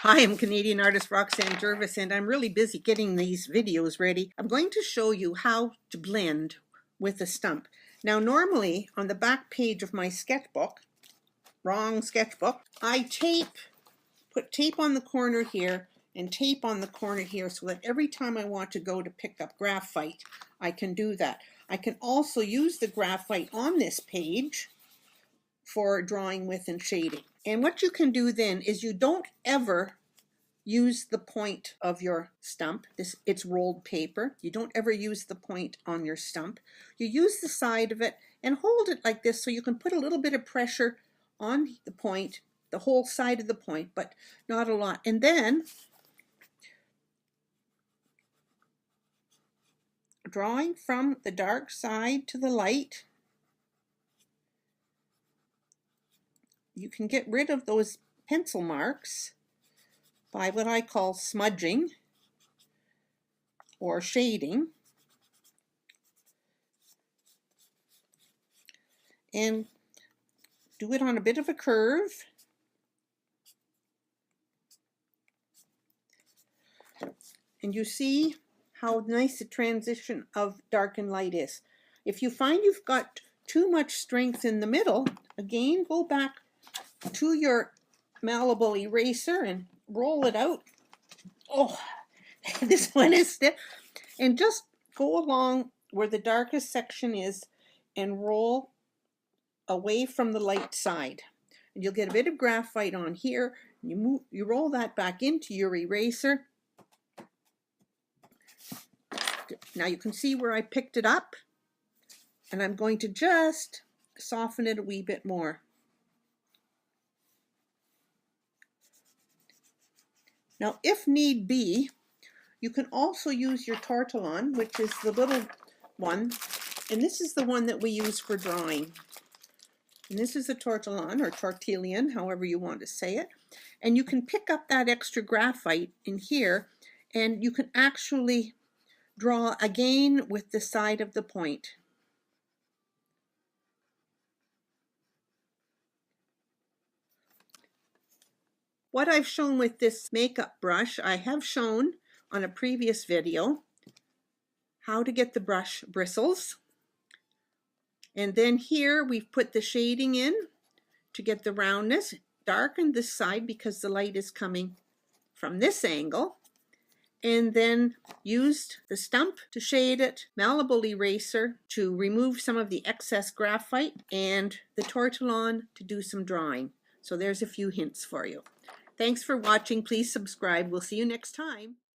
Hi, I'm Canadian artist Roxanne Jervis, and I'm really busy getting these videos ready. I'm going to show you how to blend with a stump. Now, normally on the back page of my sketchbook, wrong sketchbook, I put tape on the corner here and tape on the corner here so that every time I want to go to pick up graphite, I can do that. I can also use the graphite on this page for drawing with and shading. And what you can do then is you don't ever use the point of your stump. It's rolled paper. You don't ever use the point on your stump. You use the side of it and hold it like this so you can put a little bit of pressure on the point, the whole side of the point, but not a lot. And then drawing from the dark side to the light, you can get rid of those pencil marks by what I call smudging or shading, and do it on a bit of a curve. And you see how nice the transition of dark and light is. If you find you've got too much strength in the middle, again, go back to your malleable eraser and roll it out. Oh, this one is stiff. And just go along where the darkest section is and roll away from the light side. And you'll get a bit of graphite on here. You roll that back into your eraser. Now you can see where I picked it up, and I'm going to just soften it a wee bit more. Now, if need be, you can also use your Tortillion, which is the little one, and this is the one that we use for drawing. And this is the Tortillion, or Tortillion, however you want to say it. And you can pick up that extra graphite in here, and you can actually draw again with the side of the point. What I've shown with this makeup brush, I have shown on a previous video how to get the brush bristles. And then here we've put the shading in to get the roundness, darkened this side because the light is coming from this angle, and then used the stump to shade it, malleable eraser to remove some of the excess graphite, and the Tortillion to do some drawing. So there's a few hints for you. Thanks for watching. Please subscribe. We'll see you next time.